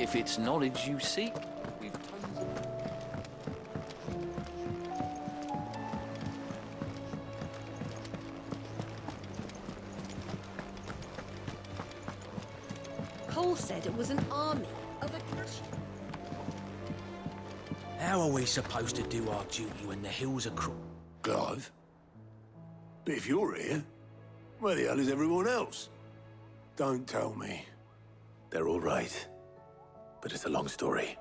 If it's knowledge you seek, we've tons of... Cole said it was an army of Acacia. How are we supposed to do our duty when the hills are Clive? But if you're here, where the hell is everyone else? Don't tell me. They're all right. But it's a long story.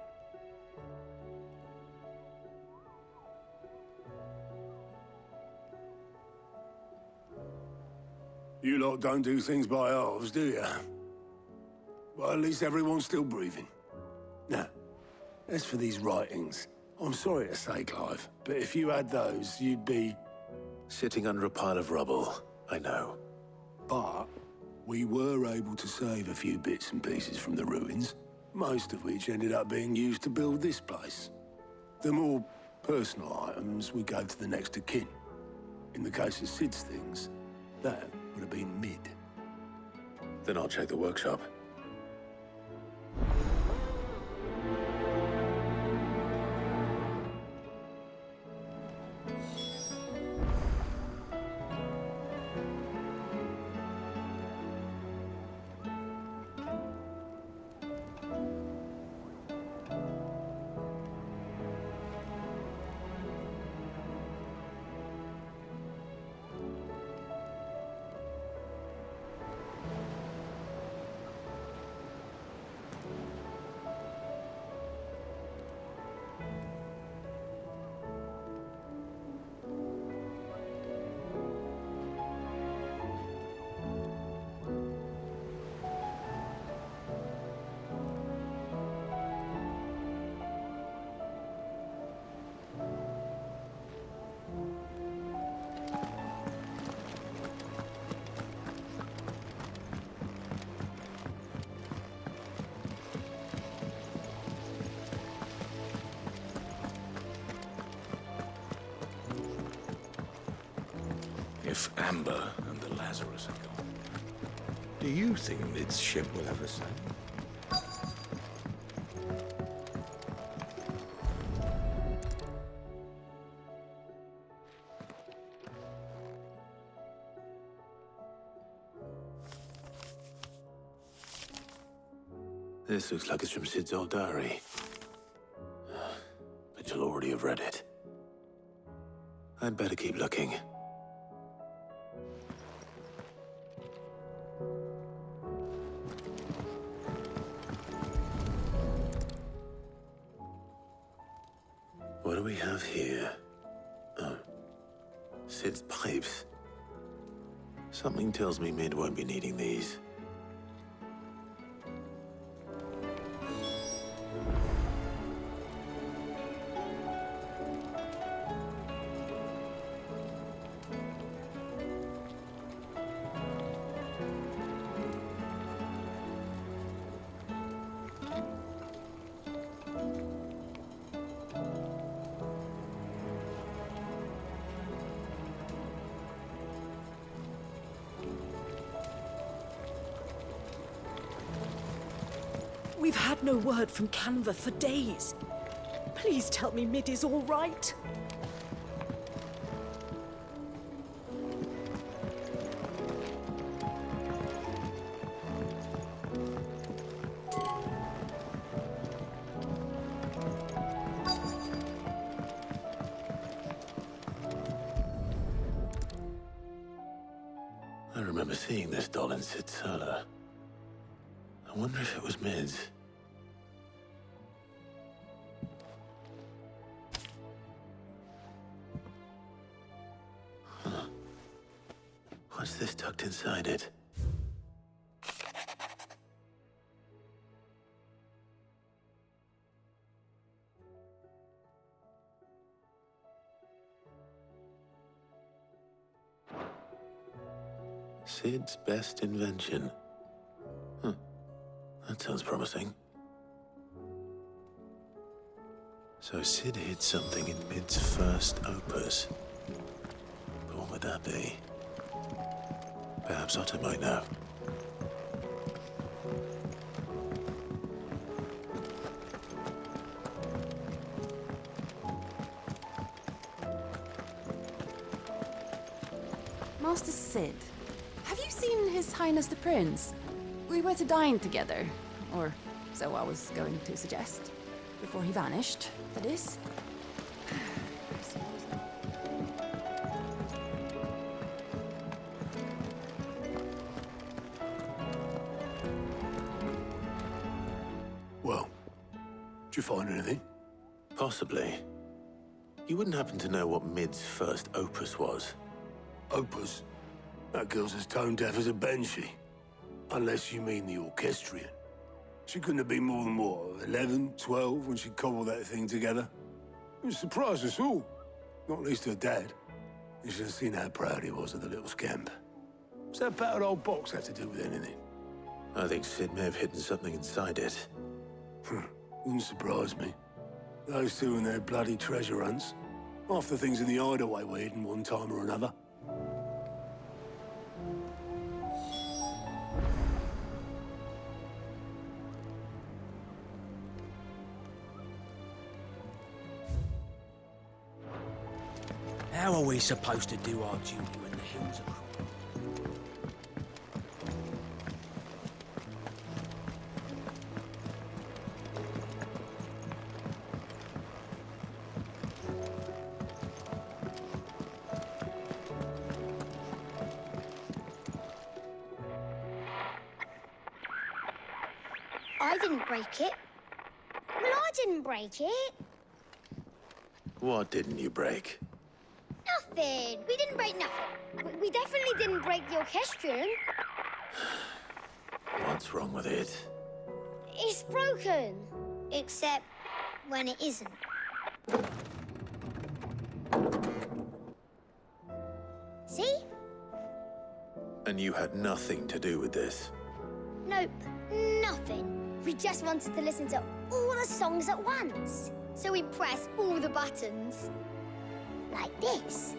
You lot don't do things by halves, do you? Well, at least everyone's still breathing. Now, as for these writings, I'm sorry to say, Clive, but if you had those, you'd be... Sitting under a pile of rubble, I know. But we were able to save a few bits and pieces from the ruins, most of which ended up being used to build this place. The more personal items we gave to the next of kin. In the case of Sid's things, that would have been mid. Then I'll check the workshop. If Amber and the Lazarus are gone, do you think Mid's ship will ever sail? This looks like it's from Sid's old diary. But you'll already have read it. I'd better keep looking. What do we have here? Oh. Sid's pipes. Something tells me Mid won't be needing these. We've had no word from Canva for days. Please tell me Mid is all right. I remember seeing this doll in Sid's cellar. I wonder if it was Mid's. Huh. What's this tucked inside it? Sid's best invention. Huh. That sounds promising. So Sid hid something in Mid's first opus. But what would that be? Perhaps Otto might know. Master Sid, have you seen His Highness the Prince? We were to dine together, or so I was going to suggest. Before he vanished, that is. I suppose not. Well, did you find anything? Possibly. You wouldn't happen to know what Mid's first opus was? Opus? That girl's as tone deaf as a banshee. Unless you mean the orchestrion. She couldn't have been more than, what, 11, 12 when she cobbled that thing together? It surprised us all. Not least her dad. You should have seen how proud he was of the little scamp. What's that battered old box have to do with anything? I think Sid may have hidden something inside it. Wouldn't surprise me. Those two and their bloody treasure hunts. Half the things in the hideaway were hidden one time or another. How are we supposed to do our duty when the hills are cruel? I didn't break it. Well, I didn't break it. What didn't you break? Nothing. We didn't break nothing. We definitely didn't break the orchestrion. What's wrong with it? It's broken. Except when it isn't. See? And you had nothing to do with this? Nope, nothing. We just wanted to listen to all the songs at once. So we pressed all the buttons. Like this.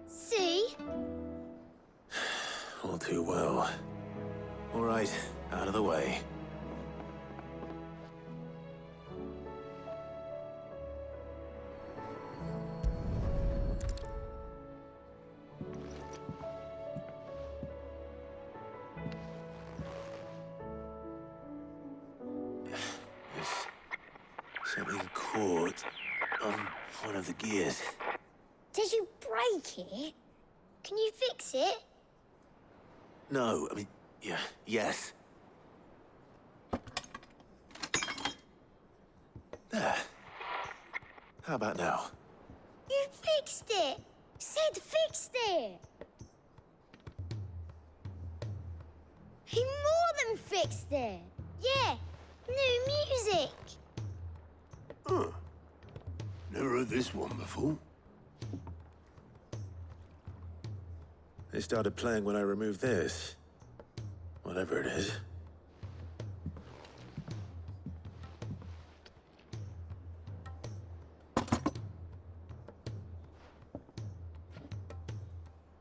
See? All too well. All right, out of the way. Something caught on one of the gears. Did you break it? Can you fix it? No, I mean, yes. There. How about now? You fixed it! Sid fixed it! He more than fixed it! Yeah, new music! Huh. Never heard this one before. They started playing when I removed this. Whatever it is.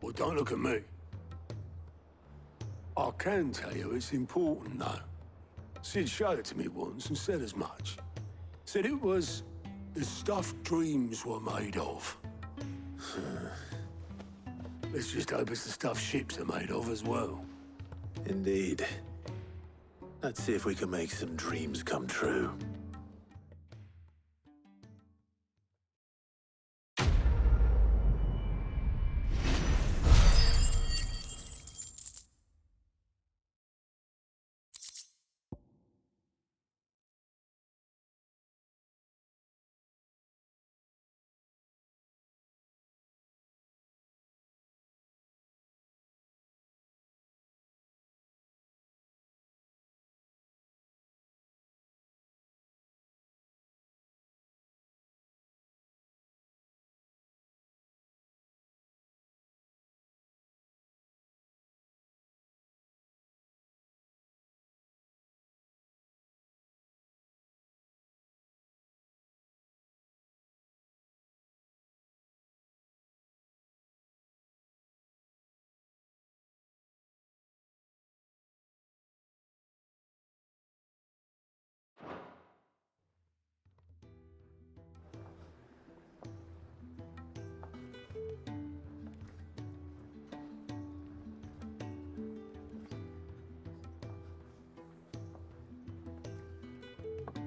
Well, don't look at me. I can tell you it's important, though. Sid showed it to me once and said as much. Said it was the stuff dreams were made of. Let's just hope it's the stuff ships are made of as well. Indeed. Let's see if we can make some dreams come true.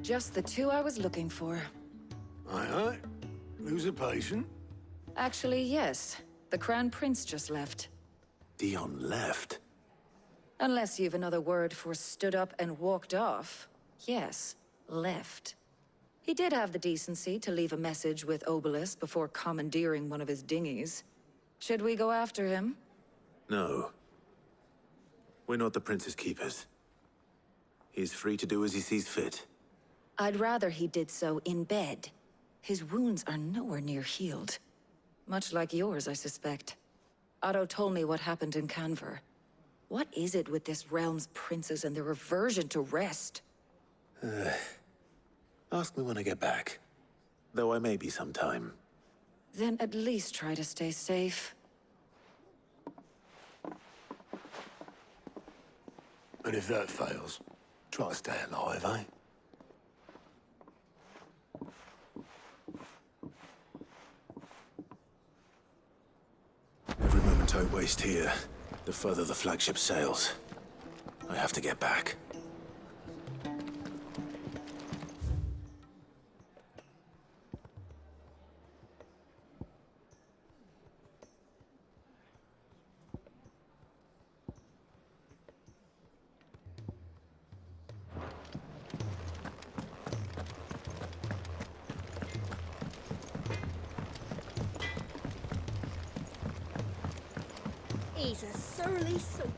Just the two I was looking for. Aye, aye. Lose a patient? Actually, yes. The Crown Prince just left. Dion left. Unless you've another word for stood up and walked off. Yes, left. He did have the decency to leave a message with Obelisk before commandeering one of his dinghies. Should we go after him? No. We're not the Prince's keepers. He's free to do as he sees fit. I'd rather he did so in bed. His wounds are nowhere near healed. Much like yours, I suspect. Otto told me what happened in Canver. What is it with this realm's princes and their aversion to rest? Ask me when I get back. Though I may be sometime. Then at least try to stay safe. And if that fails, try to stay alive, eh? Every moment I waste here, the further the flagship sails. I have to get back. He's a surly soaker.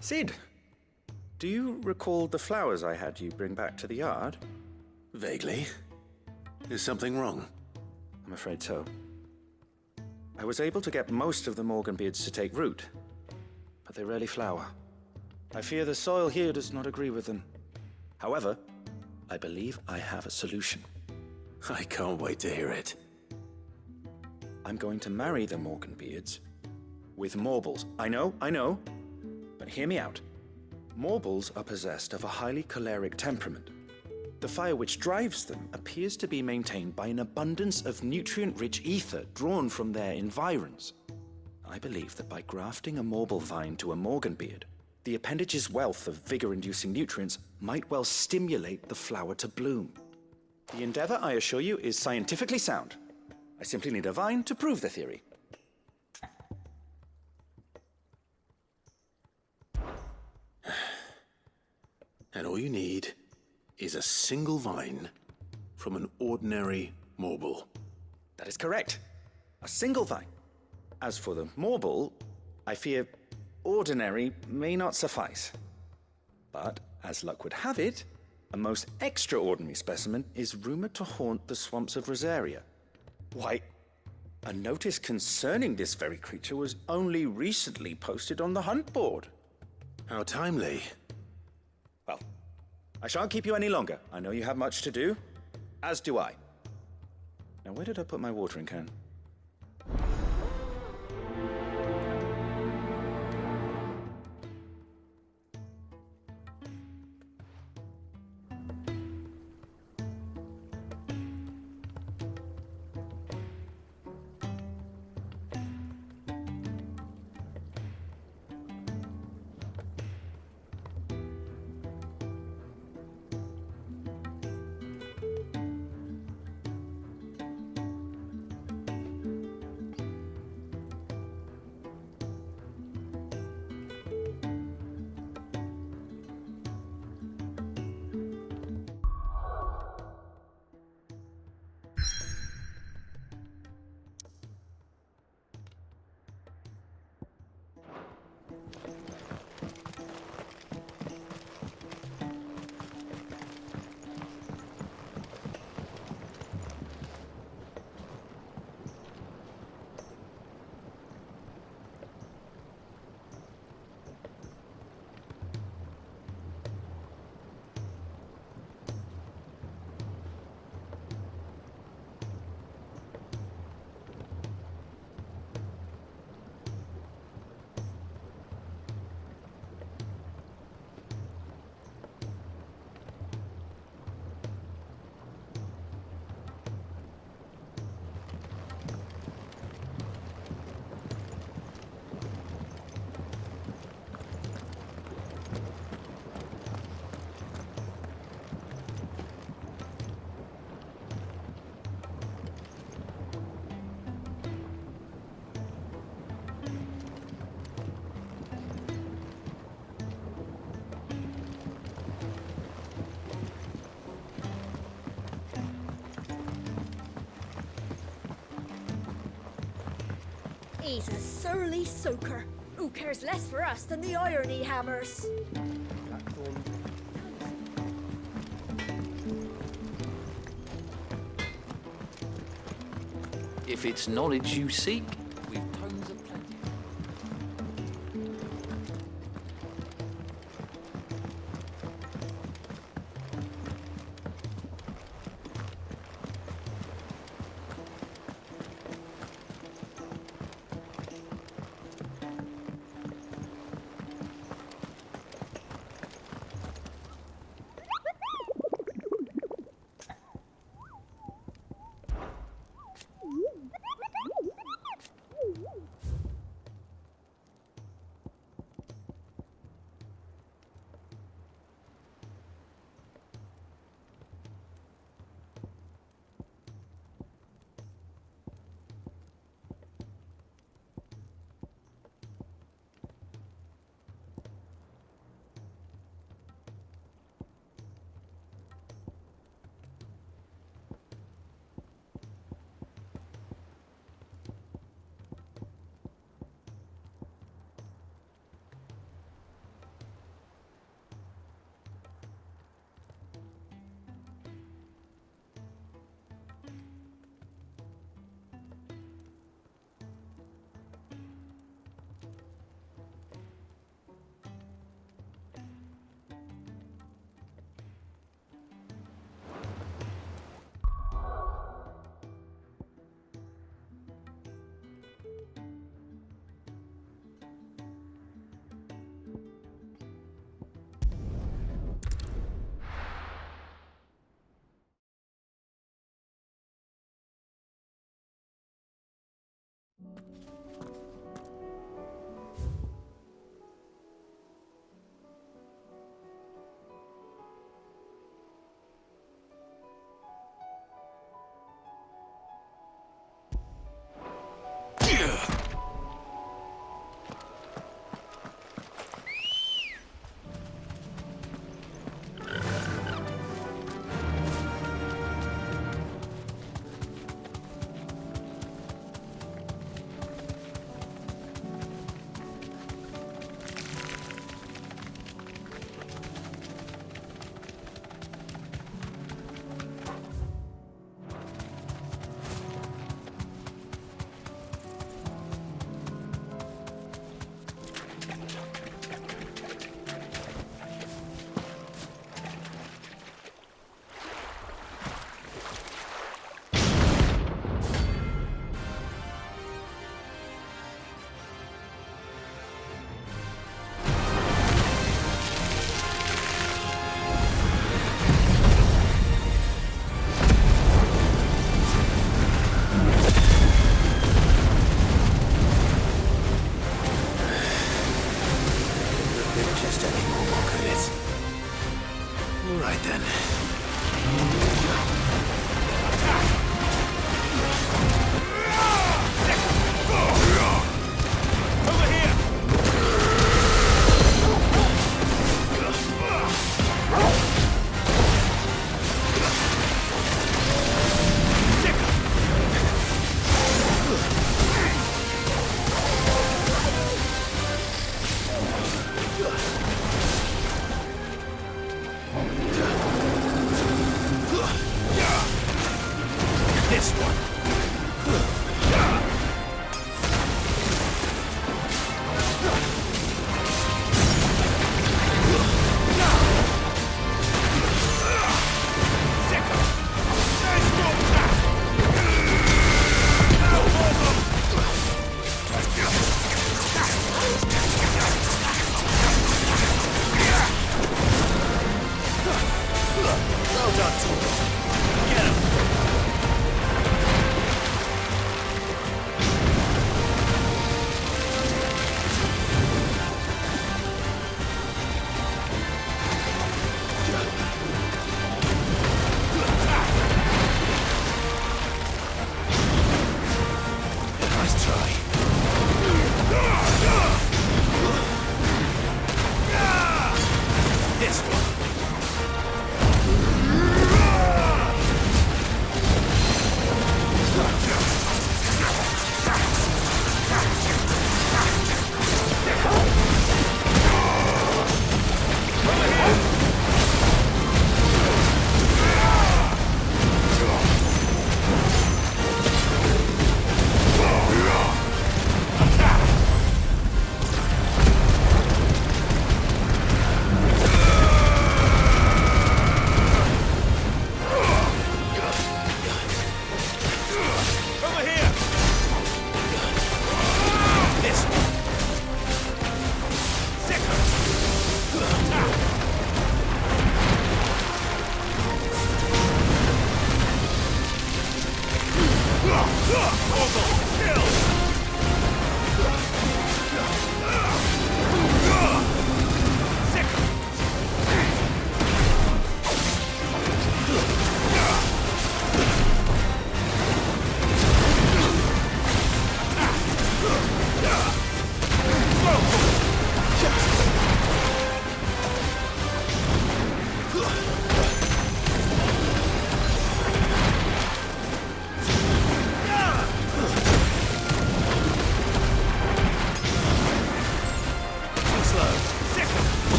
Sid, do you recall the flowers I had you bring back to the yard? Vaguely. Is something wrong? I'm afraid so. I was able to get most of the Morganbeards to take root, but they rarely flower. I fear the soil here does not agree with them. However, I believe I have a solution. I can't wait to hear it. I'm going to marry the Morganbeards with Morbles. I know, but hear me out. Morbles are possessed of a highly choleric temperament. The fire which drives them appears to be maintained by an abundance of nutrient-rich ether drawn from their environs. I believe that by grafting a Morble vine to a Morganbeard, the appendage's wealth of vigor-inducing nutrients might well stimulate the flower to bloom. The endeavor, I assure you, is scientifically sound. I simply need a vine to prove the theory. And all you need is a single vine from an ordinary Morble. That is correct. A single vine. As for the Morble, I fear ordinary may not suffice. But, as luck would have it, a most extraordinary specimen is rumored to haunt the swamps of Rosaria. Why, a notice concerning this very creature was only recently posted on the hunt board. How timely. Well, I shan't keep you any longer. I know you have much to do, as do I. Now, where did I put my watering can? He's a surly soaker. Who cares less for us than the iron he hammers? If it's knowledge you seek, we've tones of plenty.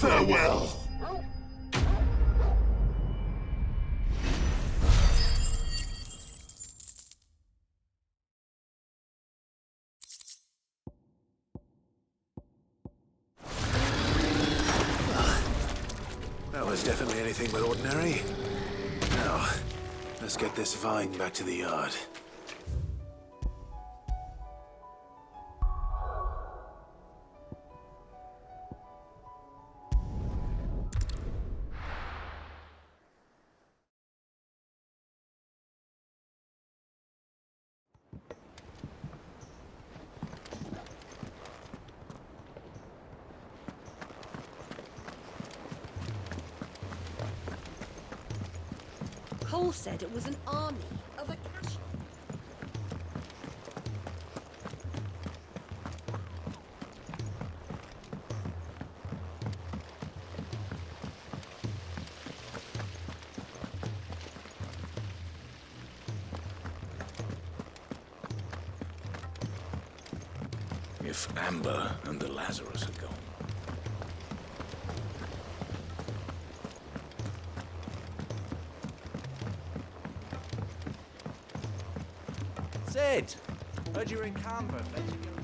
Farewell. That was definitely anything but ordinary. Now, let's get this vine back to the yard. Cole said it was an army of Acacia. If Amber and the Lazarus are gone. Sid! Heard you were in Canberra fetching your...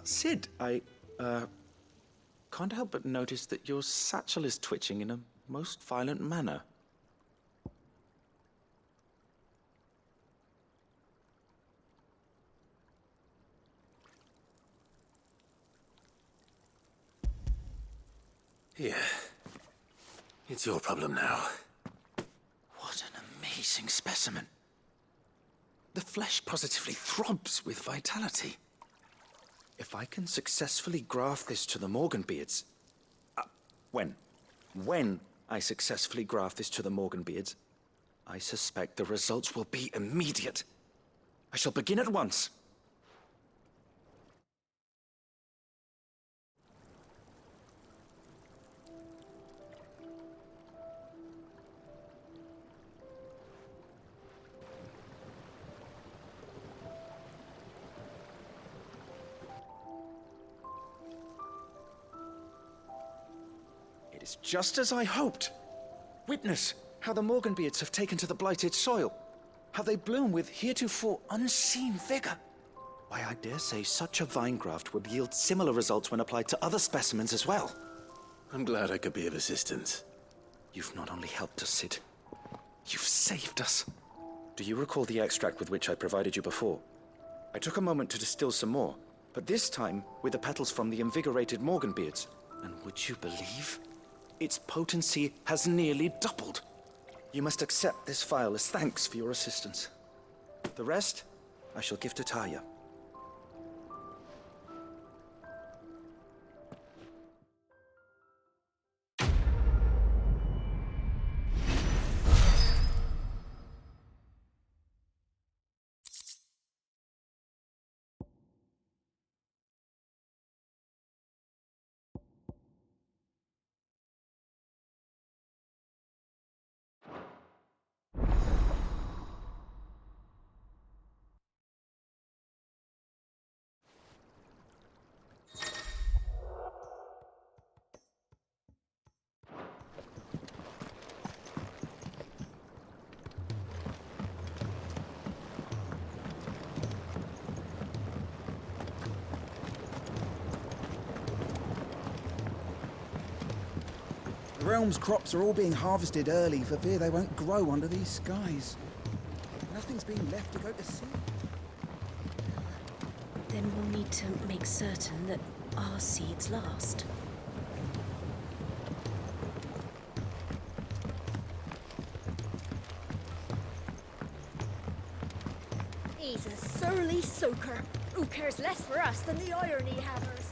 Sid, I can't help but notice that your satchel is twitching in a most violent manner. Here. It's your problem now. What an amazing specimen. The flesh positively throbs with vitality. If I can successfully graft this to the Morganbeards... When I successfully graft this to the Morganbeards, I suspect the results will be immediate. I shall begin at once. It is just as I hoped. Witness how the Morganbeards have taken to the blighted soil. How they bloom with heretofore unseen vigor. Why, I dare say such a vine graft would yield similar results when applied to other specimens as well. I'm glad I could be of assistance. You've not only helped us, Sid, you've saved us. Do you recall the extract with which I provided you before? I took a moment to distill some more, but this time with the petals from the invigorated Morganbeards. And would you believe? Its potency has nearly doubled. You must accept this vial as thanks for your assistance. The rest, I shall give to Taya. realm's crops are all being harvested early for fear they won't grow under these skies. Nothing's being left to go to seed. Then we'll need to make certain that our seeds last. He's a surly soaker. Who cares less for us than the irony havers?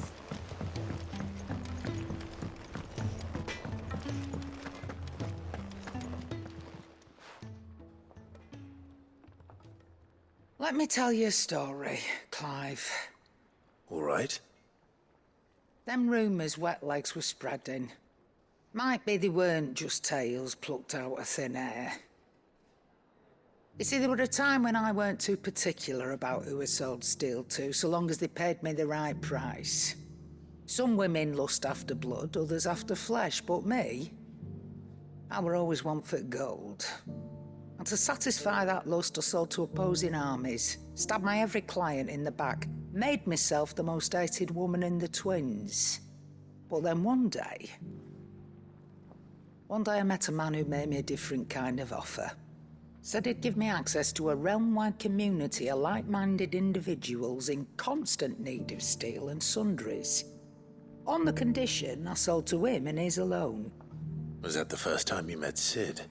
Let me tell you a story, Clive. All right. Them rumours Wetlegs were spreading. Might be they weren't just tales plucked out of thin air. You see, there were a time when I weren't too particular about who I sold steel to, so long as they paid me the right price. Some women lust after blood, others after flesh, but me, I were always one for gold. And to satisfy that lust, I sold to opposing armies, stabbed my every client in the back, made myself the most hated woman in the twins. But then one day I met a man who made me a different kind of offer. Said he'd give me access to a realm-wide community of like-minded individuals in constant need of steel and sundries. On the condition I sold to him and his alone. Was that the first time you met Sid?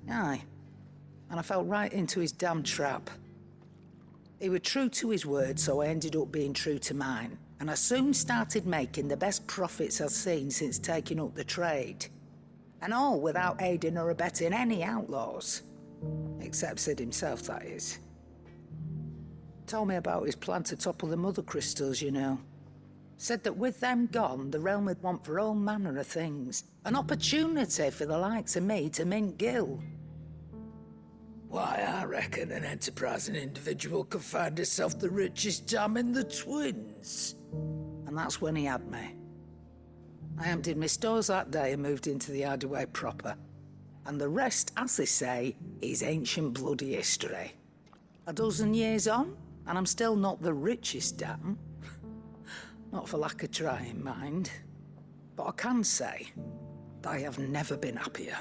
Aye. And I fell right into his damn trap. He was true to his word, so I ended up being true to mine. And I soon started making the best profits I've seen since taking up the trade. And all without aiding or abetting any outlaws. Except Sid himself, that is. Told me about his plan to topple the mother crystals, you know. Said that with them gone, the realm would want for all manner of things. An opportunity for the likes of me to mint gil. Why, I reckon an enterprising individual could find herself the richest dam in the twins. And that's when he had me. I emptied my stores that day and moved into the Hideaway proper. And the rest, as they say, is ancient bloody history. A dozen years on, and I'm still not the richest dam. Not for lack of trying, mind. But I can say, I have never been happier.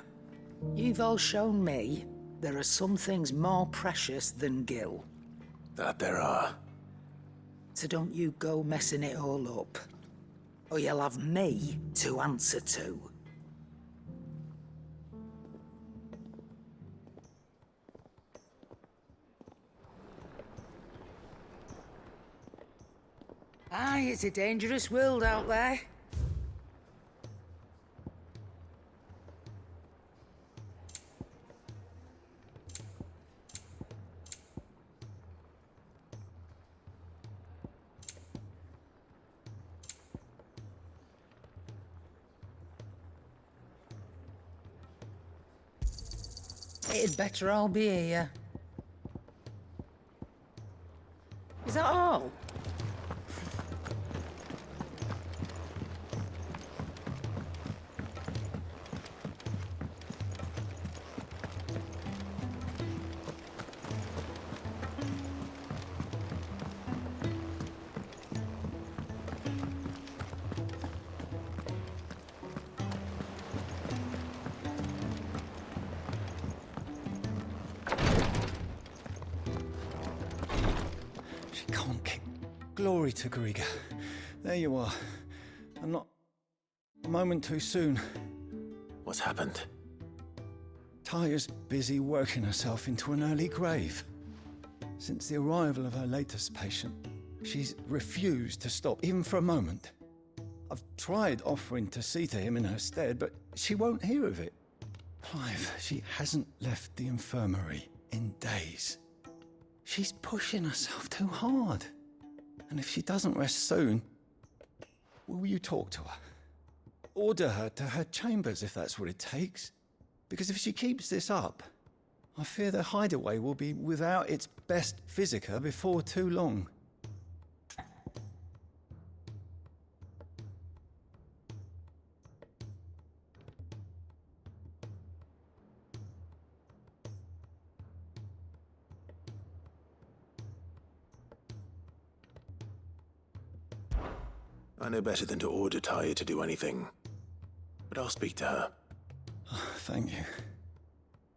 You've all shown me there are some things more precious than gil. That there are. So don't you go messing it all up. Or you'll have me to answer to. Aye, it's a dangerous world out there. It'd better all be here. Is that all? Glory to Griga. There you are. I'm not a moment too soon. What's happened? Tyre's busy working herself into an early grave. Since the arrival of her latest patient, she's refused to stop, even for a moment. I've tried offering to see to him in her stead, but she won't hear of it. Clive, she hasn't left the infirmary in days. She's pushing herself too hard. And if she doesn't rest soon, will you talk to her? Order her to her chambers if that's what it takes. Because if she keeps this up, I fear the Hideaway will be without its best physica before too long. I know better than to order Tyre to do anything. But I'll speak to her. Thank you.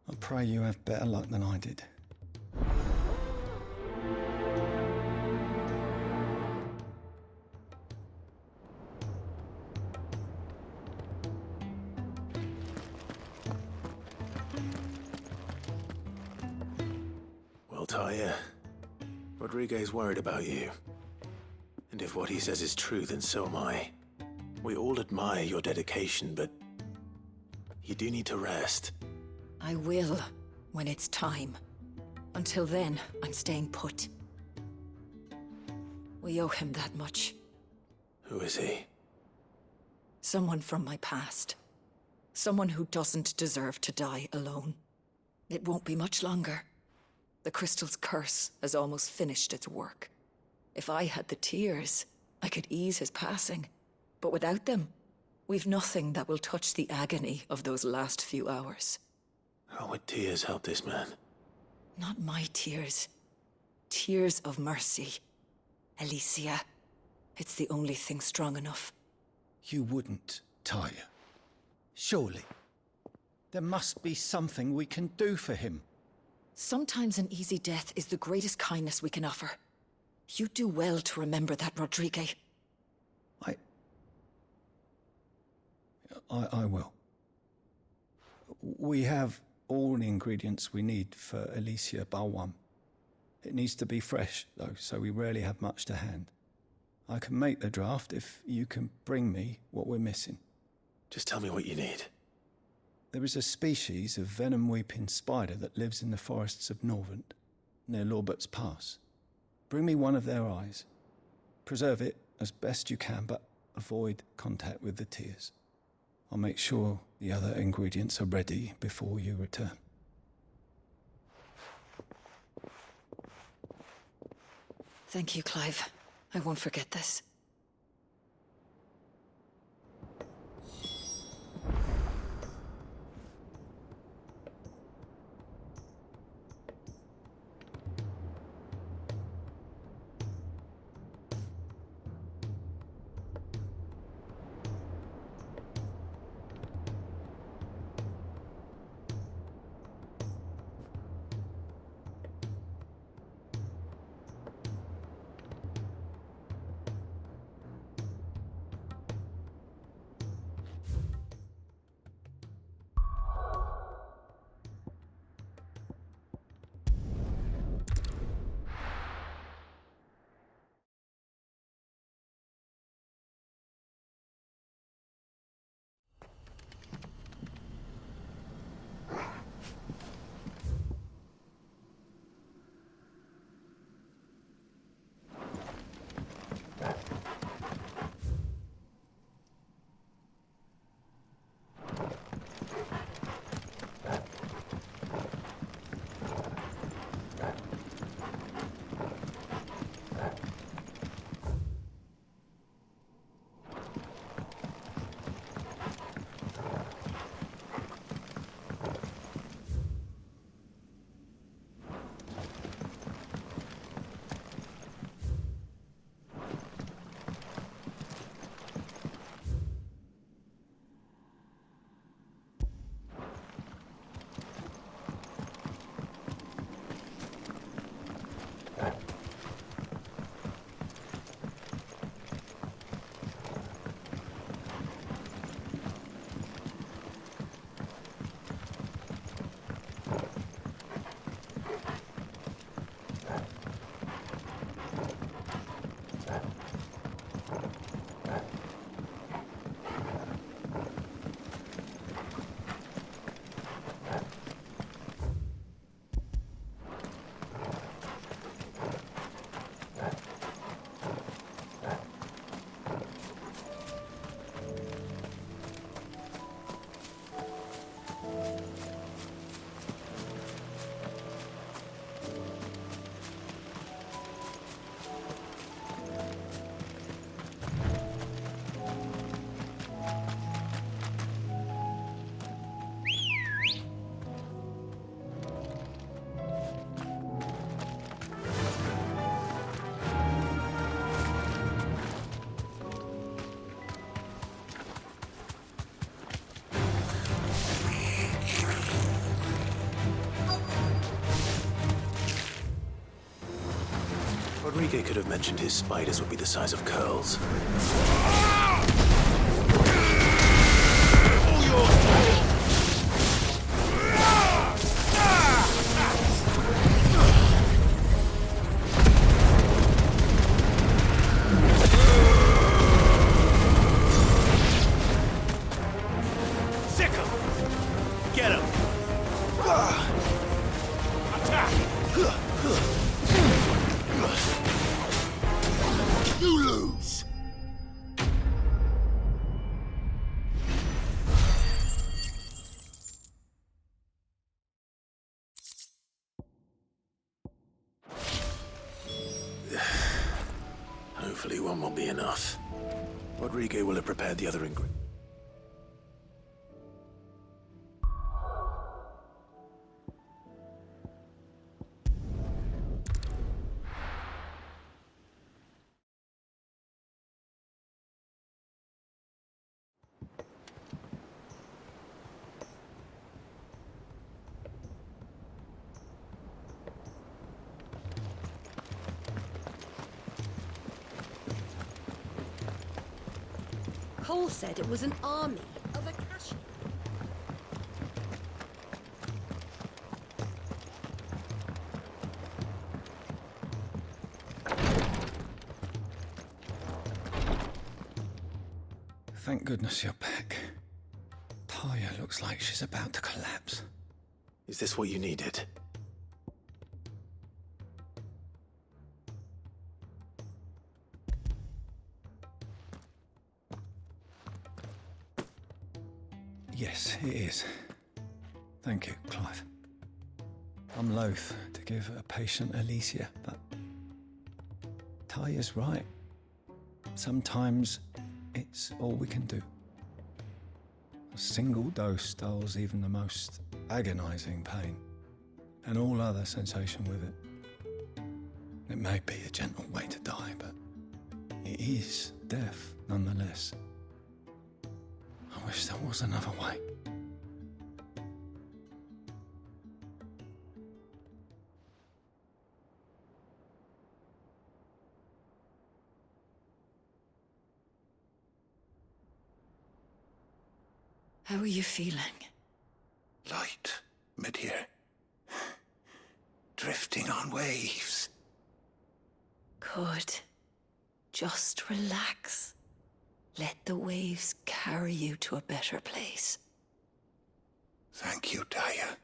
I pray you have better luck than I did. Well, Tyre, Rodriguez worried about you. And if what he says is true, then so am I. We all admire your dedication, but you do need to rest. I will, when it's time. Until then, I'm staying put. We owe him that much. Who is he? Someone from my past. Someone who doesn't deserve to die alone. It won't be much longer. The crystal's curse has almost finished its work. If I had the tears, I could ease his passing. But without them, we've nothing that will touch the agony of those last few hours. How would tears help this man? Not my tears. Tears of mercy. Alicia. It's the only thing strong enough. You wouldn't, Tyre. Surely. There must be something we can do for him. Sometimes an easy death is the greatest kindness we can offer. You do well to remember that, Rodriguez. I will. We have all the ingredients we need for Alicia Balwam. It needs to be fresh, though, so we rarely have much to hand. I can make the draft if you can bring me what we're missing. Just tell me what you need. There is a species of venom-weeping spider that lives in the forests of Norvent, near Lorbert's Pass. Bring me one of their eyes. Preserve it as best you can, but avoid contact with the tears. I'll make sure the other ingredients are ready before you return. Thank you, Clive. I won't forget this. Rodriguez could have mentioned his spiders would be the size of curls. Get him! Attack! You lose! Hopefully one won't be enough. Rodriguez will have prepared the other ingredients. Cole said it was an army of Akashi. Thank goodness you're back. Talia looks like she's about to collapse. Is this what you needed? Yes, it is. Thank you, Clive. I'm loath to give a patient Alicia, but Talia's right. Sometimes it's all we can do. A single dose dulls even the most agonizing pain, and all other sensation with it. It may be a gentle way to die, but it is death nonetheless. I wish there was another way. How are you feeling? Light, mid-here. Drifting on waves. Good. Just relax. Let the waves carry you to a better place. Thank you, Daya.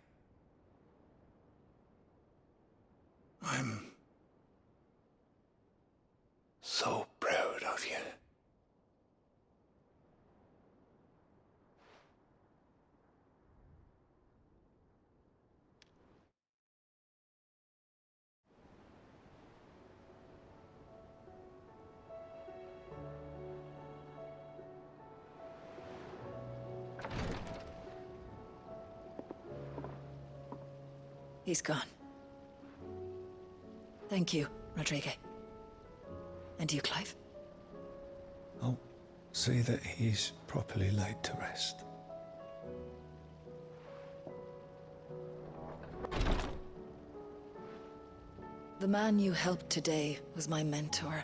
I'm so proud of you. He's gone. Thank you, Rodriguez. And you, Clive? I'll see that he's properly laid to rest. The man you helped today was my mentor,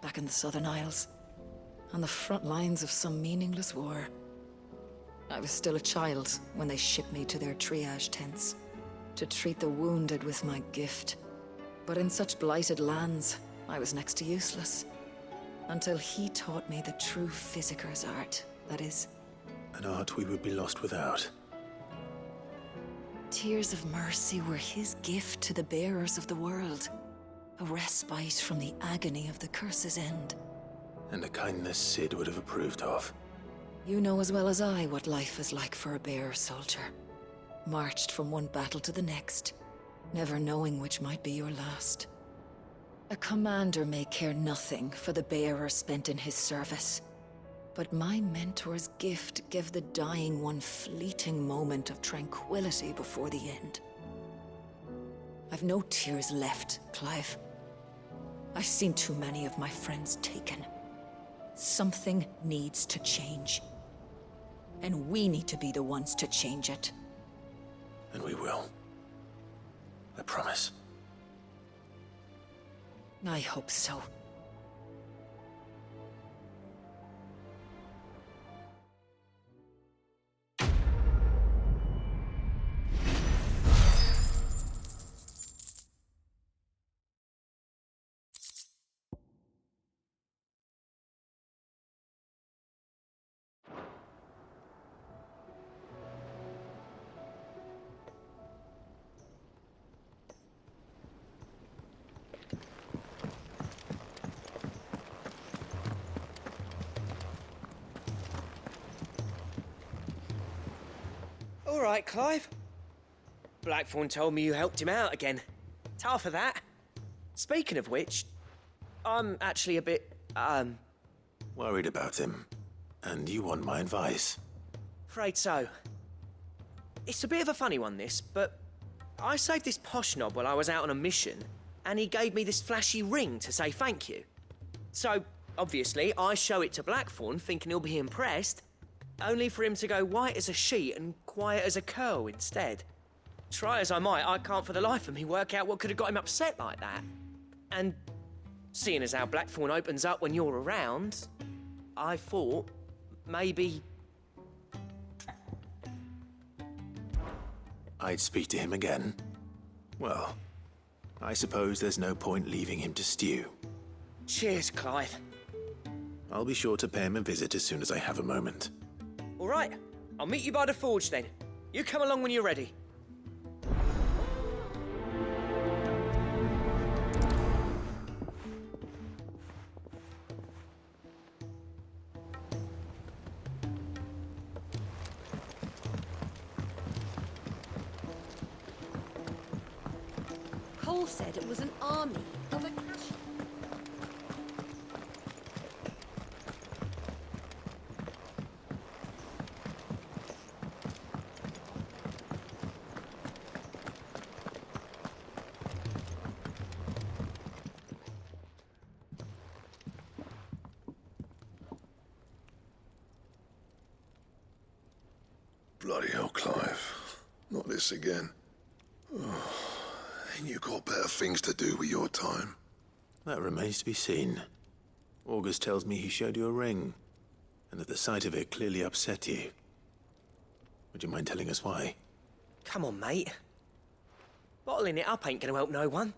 back in the Southern Isles, on the front lines of some meaningless war. I was still a child when they shipped me to their triage tents, to treat the wounded with my gift. But in such blighted lands, I was next to useless. Until he taught me the true physicker's art, that is. An art we would be lost without. Tears of mercy were his gift to the bearers of the world. A respite from the agony of the curse's end. And a kindness Sid would have approved of. You know as well as I what life is like for a bearer soldier. Marched from one battle to the next, never knowing which might be your last. A commander may care nothing for the bearer spent in his service. But my mentor's gift gave the dying one fleeting moment of tranquility before the end. I've no tears left, Clive. I've seen too many of my friends taken. Something needs to change. And we need to be the ones to change it. And we will. I promise. I hope so. All right, Clive. Blackthorn told me you helped him out again. Tough for that. Speaking of which, I'm actually a bit, Worried about him. And you want my advice? afraid so. It's a bit of a funny one, this, but I saved this posh knob while I was out on a mission, and he gave me this flashy ring to say thank you. So, obviously, I show it to Blackthorn, thinking he'll be impressed, only for him to go white as a sheet and quiet as a curl instead. Try as I might, I can't for the life of me work out what could have got him upset like that. And seeing as how Blackthorn opens up when you're around, I thought maybe... I'd speak to him again. Well, I suppose there's no point leaving him to stew. Cheers, Clive. I'll be sure to pay him a visit as soon as I have a moment. All right, I'll meet you by the forge then. You come along when you're ready. Cole said it was an army of a cash. Bloody hell, Clive. Not this again. Oh, ain't you got better things to do with your time? That remains to be seen. August tells me he showed you a ring, and that the sight of it clearly upset you. Would you mind telling us why? Come on, mate. Bottling it up ain't gonna help no one.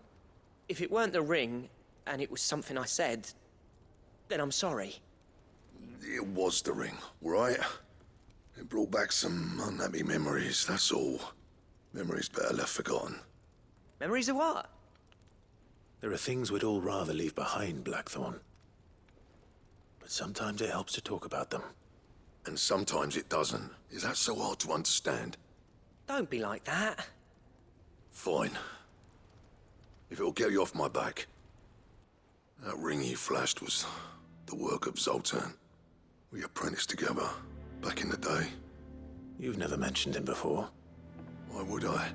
If it weren't the ring, and it was something I said, then I'm sorry. It was the ring, right? It brought back some unhappy memories, that's all. Memories better left forgotten. Memories of what? There are things we'd all rather leave behind, Blackthorn. But sometimes it helps to talk about them. And sometimes it doesn't. Is that so hard to understand? Don't be like that. Fine. If it'll get you off my back. That ring you flashed was the work of Zoltan. We apprenticed together, back in the day. You've never mentioned him before. Why would I?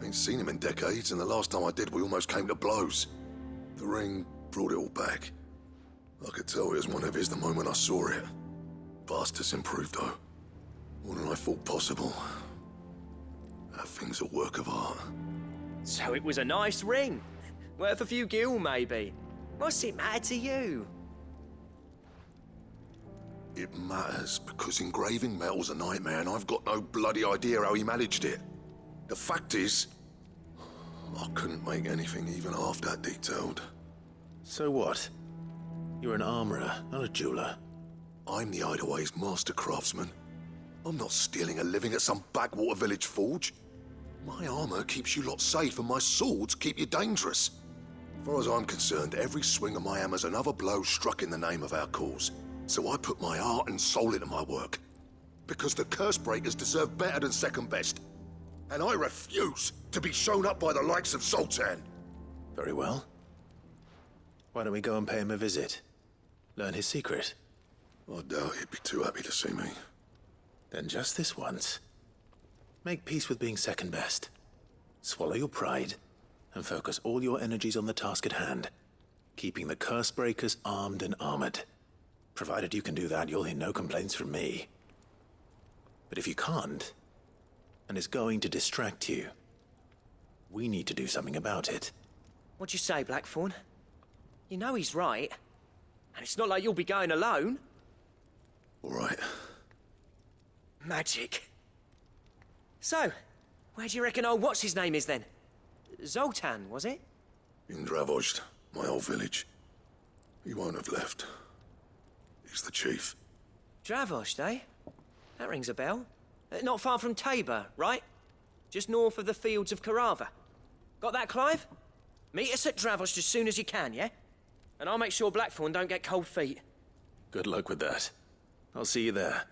Ain't seen him in decades, and the last time I did, we almost came to blows. The ring brought it all back. I could tell it was one of his the moment I saw it. Vast has improved, though. More than I thought possible. That thing's a work of art. So it was a nice ring. Worth a few gil, maybe. What's it matter to you? It matters, because engraving metal's a nightmare, and I've got no bloody idea how he managed it. The fact is, I couldn't make anything even half that detailed. So what? You're an armorer, not a jeweler. I'm the Hideaway's master craftsman. I'm not stealing a living at some backwater village forge. My armor keeps you lot safe, and my swords keep you dangerous. As far as I'm concerned, every swing of my hammer's another blow struck in the name of our cause. So I put my heart and soul into my work. Because the curse breakers deserve better than second best. And I refuse to be shown up by the likes of Zoltan. Very well. Why don't we go and pay him a visit? Learn his secret. I doubt he'd be too happy to see me. Then just this once. Make peace with being second best. Swallow your pride, and focus all your energies on the task at hand. Keeping the curse breakers armed and armored. Provided you can do that, you'll hear no complaints from me. But if you can't, and it's going to distract you, we need to do something about it. What'd you say, Blackthorn? You know he's right. And it's not like you'll be going alone. All right. Magic. So, where do you reckon old what's-his-name is then? Zoltan, was it? In Dravozd, my old village. He won't have left. He's the chief. Dravozd, eh? That rings a bell. Not far from Tabor, right? Just north of the fields of Carava. Got that, Clive? Meet us at Dravozd as soon as you can, yeah? And I'll make sure Blackthorn don't get cold feet. Good luck with that. I'll see you there.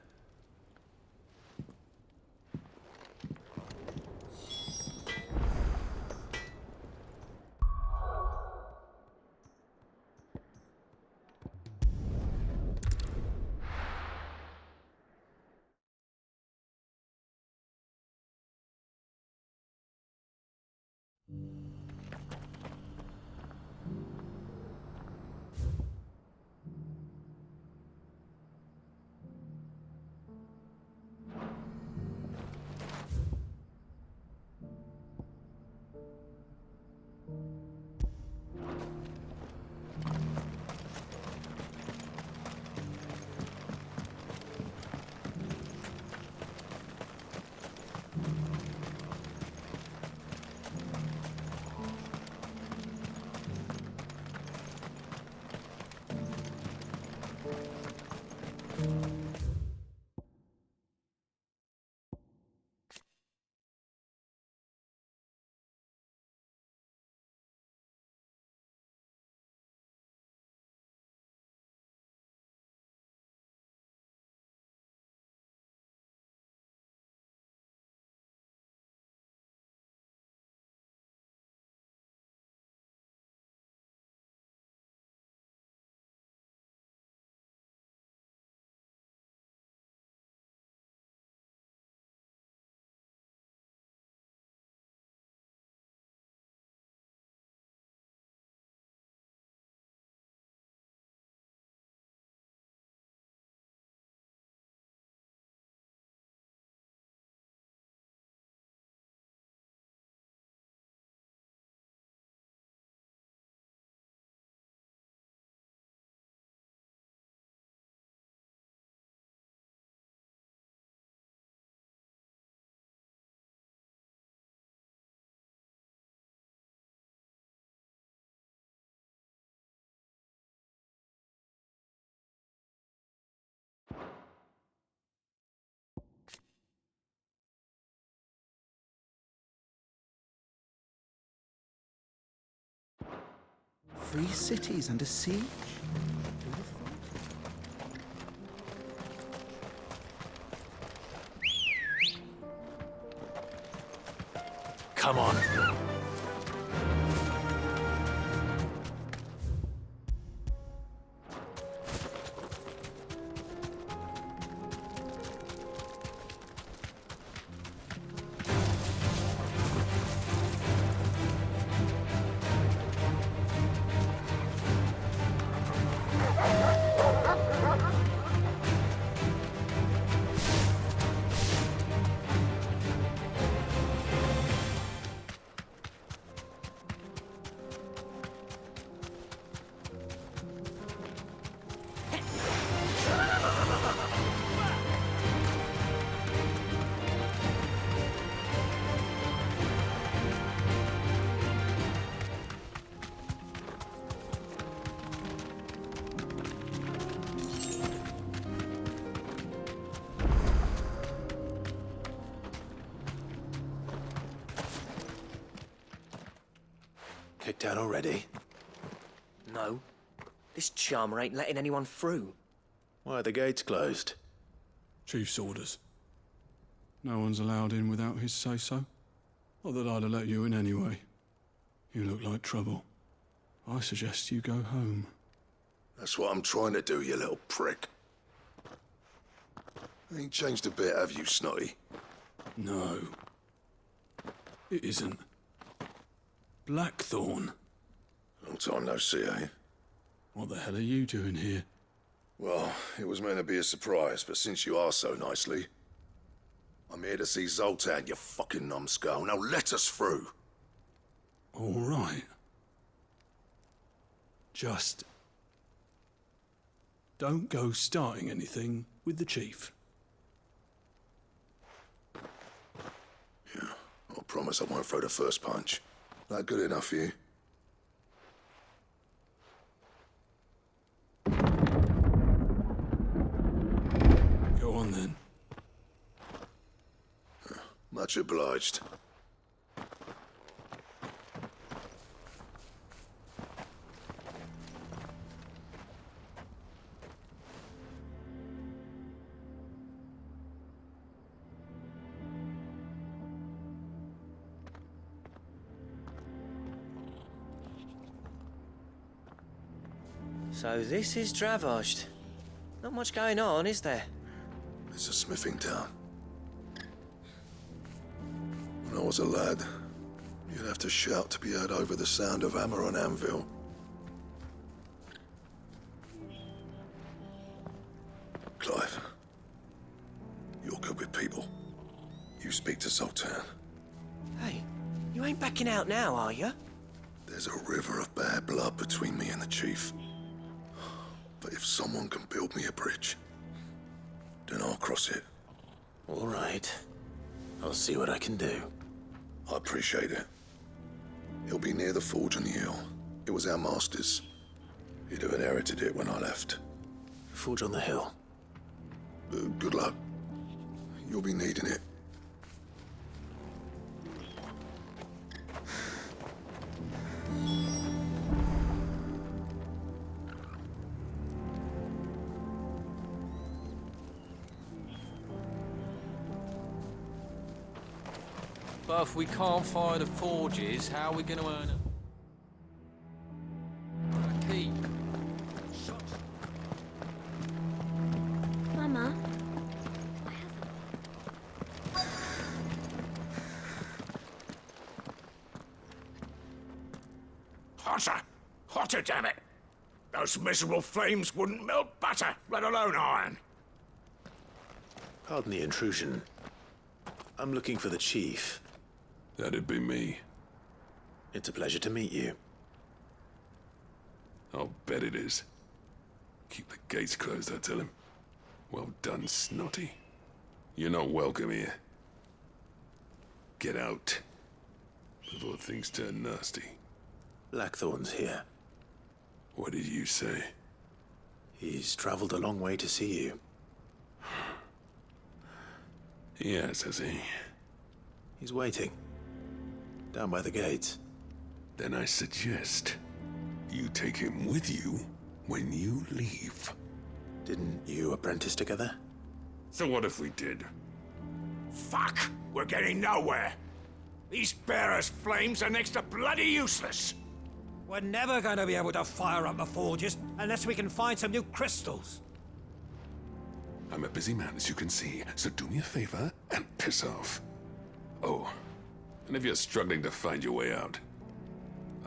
Three cities and a siege? Come on. Kicked out already? No. This charmer ain't letting anyone through. Why are the gates closed? Chief's orders. No one's allowed in without his say-so. Not that I'd have let you in anyway. You look like trouble. I suggest you go home. That's what I'm trying to do, you little prick. Ain't changed a bit, have you, Snotty? No. It isn't. Blackthorn. Long time no see, eh? What the hell are you doing here? Well, it was meant to be a surprise, but since you are so nicely, I'm here to see Zoltan, you fucking numbskull. Now let us through. All right. Just don't go starting anything with the chief. Yeah, I promise I won't throw the first punch. That good enough for you? Go on then. Much obliged. So this is Dravozd. Not much going on, is there? It's a smithing town. When I was a lad, you'd have to shout to be heard over the sound of hammer on anvil. Clive, you're good with people. You speak to Zoltan. Hey, you ain't backing out now, are you? There's a river of bad blood between me and the chief. But if someone can build me a bridge, then I'll cross it. All right. I'll see what I can do. I appreciate it. It'll be near the forge on the hill. It was our master's. He'd have inherited it when I left. Forge on the hill. Good luck. You'll be needing it. But if we can't fire the forges, how are we going to earn a keep? Mama? Hotter! Hotter, damn it! Those miserable flames wouldn't melt butter, let alone iron. Pardon the intrusion. I'm looking for the chief. That'd be me. It's a pleasure to meet you. I'll bet it is. Keep the gates closed, I tell him. Well done, Snotty. You're not welcome here. Get out. Before things turn nasty. Blackthorn's here. What did you say? He's traveled a long way to see you. Yes, has he? He's waiting. Down by the gates. Then I suggest you take him with you when you leave. Didn't you apprentice together? So what if we did? Fuck! We're getting nowhere. These bearers' flames are next to bloody useless. We're never going to be able to fire up the forges unless we can find some new crystals. I'm a busy man, as you can see, so do me a favor and piss off. Oh, and if you're struggling to find your way out,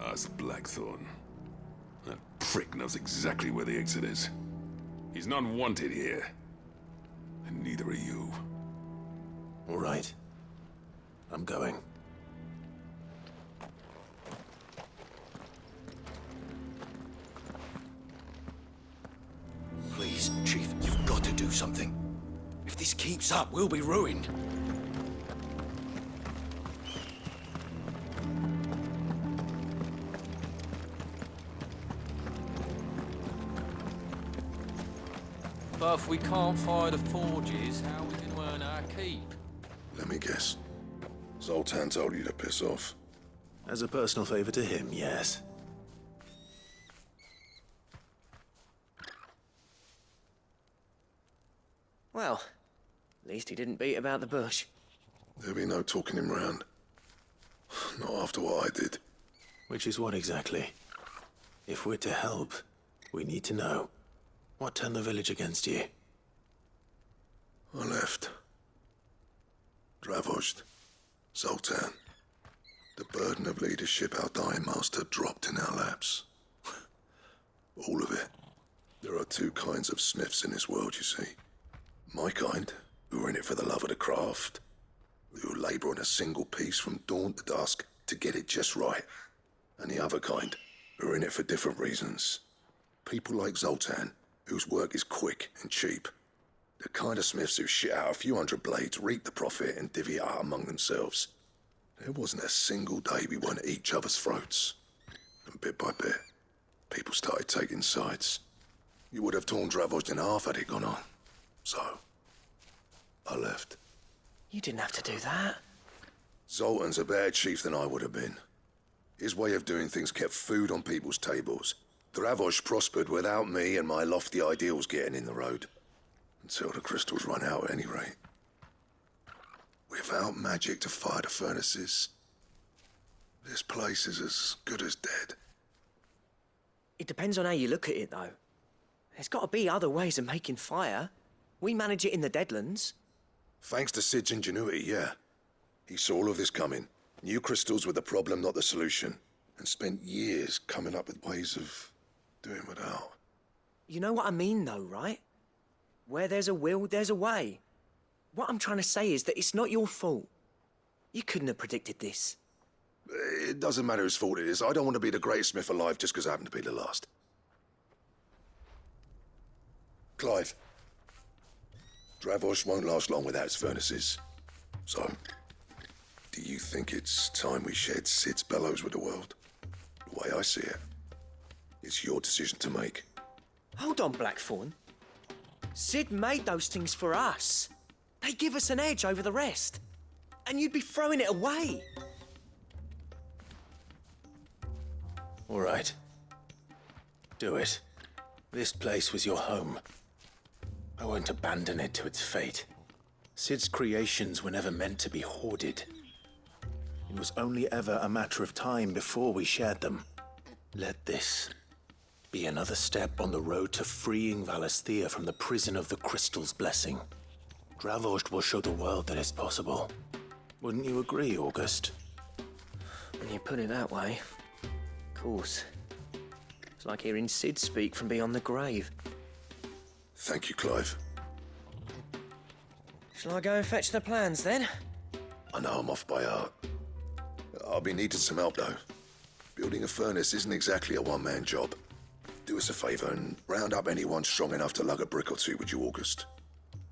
ask Blackthorn. That prick knows exactly where the exit is. He's not wanted here. And neither are you. All right. I'm going. Please, Chief, you've got to do something. If this keeps up, we'll be ruined. But if we can't fire the forges, how are we going to earn our keep? Let me guess. Zoltan told you to piss off. As a personal favor to him, yes. Well, at least he didn't beat about the bush. There'll be no talking him round. Not after what I did. Which is what exactly? If we're to help, we need to know. What turned the village against you? I left. Dravozd. Zoltan. The burden of leadership our dying master dropped in our laps. All of it. There are two kinds of smiths in this world, you see. My kind, who are in it for the love of the craft, who labour on a single piece from dawn to dusk to get it just right. And the other kind, who are in it for different reasons. People like Zoltan, whose work is quick and cheap. The kind of smiths who shit out a few hundred blades, reap the profit, and divvy it out among themselves. There wasn't a single day we weren't at each other's throats. And bit by bit, people started taking sides. You would have torn Dravost in half had it gone on. So, I left. You didn't have to do that. Zoltan's a better chief than I would have been. His way of doing things kept food on people's tables. Dravost prospered without me and my lofty ideals getting in the road. Until the crystals run out at any rate. Without magic to fire the furnaces, this place is as good as dead. It depends on how you look at it, though. There's got to be other ways of making fire. We manage it in the Deadlands. Thanks to Sid's ingenuity, yeah. He saw all of this coming, knew crystals were the problem, not the solution, and spent years coming up with ways of doing without. You know what I mean, though, right? Where there's a will, there's a way. What I'm trying to say is that it's not your fault. You couldn't have predicted this. It doesn't matter whose fault it is. I don't want to be the greatest smith alive just because I happen to be the last. Clive. Dravost won't last long without its furnaces. So, do you think it's time we shared Sid's bellows with the world? The way I see it, it's your decision to make. Hold on, Blackthorn. Sid made those things for us. They give us an edge over the rest. And you'd be throwing it away. All right. Do it. This place was your home. I won't abandon it to its fate. Sid's creations were never meant to be hoarded. It was only ever a matter of time before we shared them. Let this be another step on the road to freeing Valisthea from the prison of the Crystal's blessing. Dravost will show the world that it's possible. Wouldn't you agree, August? When you put it that way, of course. It's like hearing Sid speak from beyond the grave. Thank you, Clive. Shall I go and fetch the plans, then? I know I'm off by heart. I'll be needing some help, though. Building a furnace isn't exactly a one-man job. Do us a favour and round up anyone strong enough to lug a brick or two, would you, August?